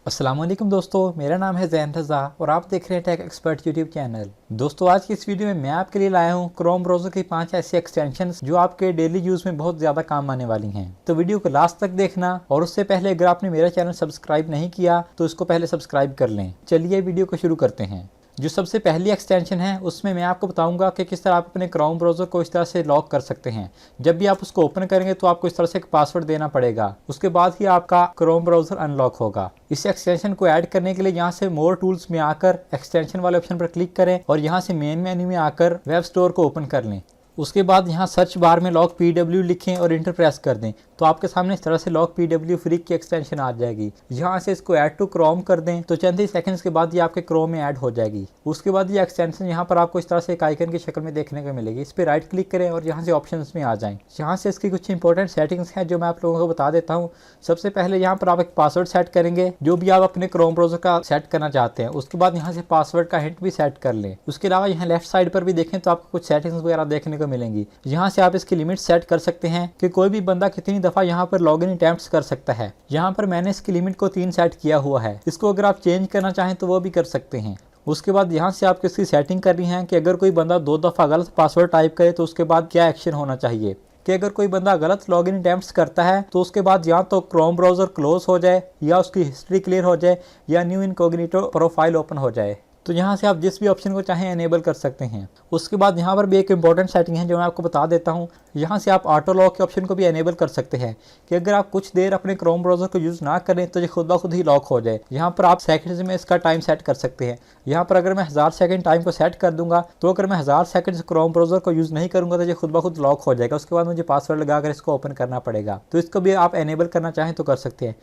अस्सलामुअलैकुम दोस्तों, मेरा नाम है ज़ैन रज़ा और आप देख रहे हैं टेक एक्सपर्ट यूट्यूब चैनल। दोस्तों, आज की इस वीडियो में मैं आपके लिए लाया हूं क्रोम ब्राउज़र की 5 ऐसी एक्सटेंशंस जो आपके डेली यूज़ में बहुत ज़्यादा काम आने वाली हैं। तो वीडियो को लास्ट तक देखना और उससे पहले अगर आपने मेरा चैनल सब्सक्राइब नहीं किया तो इसको पहले सब्सक्राइब कर लें। चलिए वीडियो को शुरू करते हैं। जो सबसे पहली एक्सटेंशन है उसमें मैं आपको बताऊंगा कि किस तरह आप अपने क्रोम ब्राउज़र को इस तरह से लॉक कर सकते हैं। जब भी आप उसको ओपन करेंगे तो आपको इस तरह से एक पासवर्ड देना पड़ेगा, उसके बाद ही आपका क्रोम ब्राउज़र अनलॉक होगा। इस एक्सटेंशन को ऐड करने के लिए यहाँ से मोर टूल्स में आकर एक्सटेंशन वाले ऑप्शन पर क्लिक करें और यहाँ से मेन मेन्यू में आकर वेब स्टोर को ओपन कर लें। उसके बाद यहाँ सर्च बार में लॉक PW लिखें और इंटर प्रेस कर दें तो आपके सामने इस तरह से लॉक PW फ्री की एक्सटेंशन आ जाएगी। यहाँ से इसको ऐड टू क्रोम कर दें तो चंद ही सेकंड्स के बाद ये आपके क्रोम में ऐड हो जाएगी। उसके बाद ये एक्सटेंशन यहाँ पर आपको इस तरह से एक आइकन की शक्ल में देखने को मिलेगी। इस पर राइट क्लिक करें और यहाँ से ऑप्शंस में आ जाएं। यहाँ से इसकी कुछ इंपॉर्टेंट सेटिंग्स हैं जो मैं आप लोगों को बता देता हूँ। सबसे पहले यहाँ पर आप एक पासवर्ड सेट करेंगे जो भी आप अपने क्रोम ब्राउज़र का सेट करना चाहते हैं। उसके बाद यहाँ से पासवर्ड का हिंट भी सेट कर लें। उसके अलावा यहाँ लेफ्ट साइड पर भी देखें तो आपको कुछ सेटिंग्स वगैरह देखने को मिलेंगी। यहाँ से आप इसकी लिमिट सेट कर सकते हैं कि कोई भी बंदा कितनी दफ़ा यहाँ पर लॉगिन अटेम्प्ट्स कर सकता है। यहाँ पर मैंने इसकी लिमिट को 3 सेट किया हुआ है। इसको अगर आप चेंज करना चाहें तो वो भी कर सकते हैं। उसके बाद यहाँ से आपको इसकी सेटिंग करनी है कि अगर कोई बंदा 2 दफ़ा गलत पासवर्ड टाइप करे तो उसके बाद क्या एक्शन होना चाहिए। कि अगर कोई बंदा गलत लॉगिन अटेम्प्ट्स करता है तो उसके बाद या तो क्रोम ब्राउज़र क्लोज हो जाए या उसकी हिस्ट्री क्लियर हो जाए या न्यू इनकॉग्निटो प्रोफाइल ओपन हो जाए। तो यहाँ से आप जिस भी ऑप्शन को चाहें एनेबल कर सकते हैं। उसके बाद यहाँ पर भी एक इंपॉर्टेंट सेटिंग है जो मैं आपको बता देता हूँ। यहाँ से आप ऑटो लॉक के ऑप्शन को भी एनेबल कर सकते हैं कि अगर आप कुछ देर अपने क्रोम ब्राउज़र को यूज़ ना करें तो ये खुद ब खुद ही लॉक हो जाए। यहाँ पर आप सेकंड्स में इसका टाइम सेट कर सकते हैं। यहाँ पर अगर मैं 1000 सेकंड टाइम को सेट कर दूंगा तो अगर मैं 1000 सेकंड क्रोम ब्राउज़र को यूज़ नहीं करूँगा तो ये खुद ब खुद लॉक हो जाएगा। उसके बाद मुझे पासवर्ड लगाकर इसको ओपन करना पड़ेगा। तो इसको भी आप एनेबल करना चाहें तो कर सकते हैं।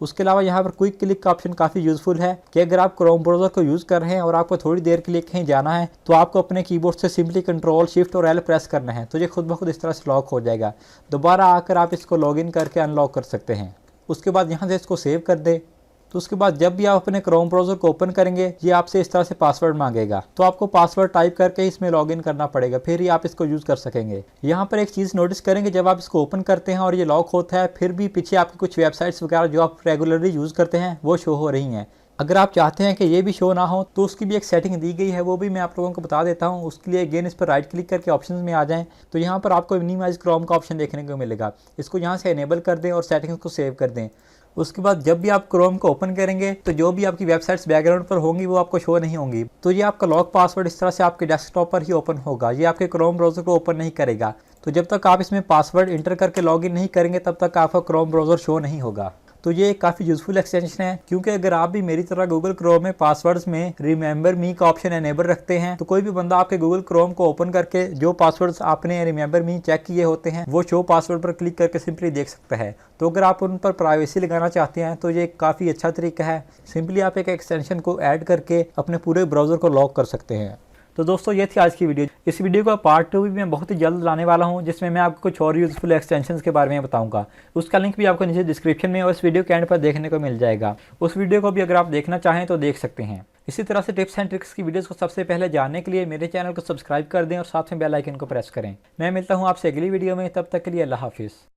उसके अलावा यहाँ पर क्विक क्लिक का ऑप्शन काफ़ी यूज़फुल है कि अगर आप क्रोम ब्राउज़र को यूज़ कर रहे हैं और आपको थोड़ी देर के लिए कहीं जाना है तो आपको अपने कीबोर्ड से सिंपली कंट्रोल शिफ्ट और L प्रेस करना है तो ये खुद ब खुद इस तरह से लॉक हो जाएगा। दोबारा आकर आप इसको लॉगिन करके अनलॉक कर सकते हैं। उसके बाद यहाँ से इसको सेव कर दें। तो उसके बाद जब भी आप अपने क्रोम ब्राउज़र को ओपन करेंगे ये आपसे इस तरह से पासवर्ड मांगेगा तो आपको पासवर्ड टाइप करके इसमें लॉगिन करना पड़ेगा, फिर ही आप इसको यूज़ कर सकेंगे। यहाँ पर एक चीज़ नोटिस करेंगे, जब आप इसको ओपन करते हैं और ये लॉक होता है फिर भी पीछे आपकी कुछ वेबसाइट्स वगैरह जो आप रेगुलरली यूज़ करते हैं वो शो हो रही हैं। अगर आप चाहते हैं कि ये भी शो ना हो तो उसकी भी एक सेटिंग दी गई है, वो भी मैं आप लोगों को बता देता हूँ। उसके लिए अगेन इस पर राइट क्लिक करके ऑप्शंस में आ जाएं तो यहाँ पर आपको मिनिमाइज क्रोम का ऑप्शन देखने को मिलेगा। इसको यहाँ से एनेबल कर दें और सेटिंग्स को सेव कर दें। उसके बाद जब भी आप क्रोम को ओपन करेंगे तो जो भी आपकी वेबसाइट्स बैकग्राउंड पर होंगी वो आपको शो नहीं होंगी। तो ये आपका लॉक पासवर्ड इस तरह से आपके डेस्कटॉप पर ही ओपन होगा, ये आपके क्रोम ब्राउज़र को ओपन नहीं करेगा। तो जब तक आप इसमें पासवर्ड इंटर करके लॉगिन नहीं करेंगे तब तक आपका क्रोम ब्राउज़र शो नहीं होगा। तो ये काफ़ी यूज़फुल एक्सटेंशन है क्योंकि अगर आप भी मेरी तरह गूगल क्रोम में पासवर्ड्स में रिमेंबर मी का ऑप्शन एनेबल रखते हैं तो कोई भी बंदा आपके गूगल क्रोम को ओपन करके जो पासवर्ड्स आपने रिमेंबर मी चेक किए होते हैं वो शो पासवर्ड पर क्लिक करके सिंपली देख सकता है। तो अगर आप उन पर प्राइवेसी लगाना चाहते हैं तो ये काफ़ी अच्छा तरीका है। सिंपली आप एक एक्सटेंशन को ऐड करके अपने पूरे ब्राउज़र को लॉक कर सकते हैं। तो दोस्तों, ये थी आज की वीडियो। इस वीडियो का पार्ट 2 भी मैं बहुत ही जल्द लाने वाला हूं जिसमें मैं आपको कुछ और यूज़फुल एक्सटेंशंस के बारे में बताऊंगा। उसका लिंक भी आपको नीचे डिस्क्रिप्शन में और इस वीडियो के एंड पर देखने को मिल जाएगा। उस वीडियो को भी अगर आप देखना चाहें तो देख सकते हैं। इसी तरह से टिप्स एंड ट्रिक्स की वीडियोस को सबसे पहले जानने के लिए मेरे चैनल को सब्सक्राइब कर दें और साथ में बेल आइकन को प्रेस करें। मैं मिलता हूँ आपसे अगली वीडियो में, तब तक के लिए अल्लाह हाफिज़।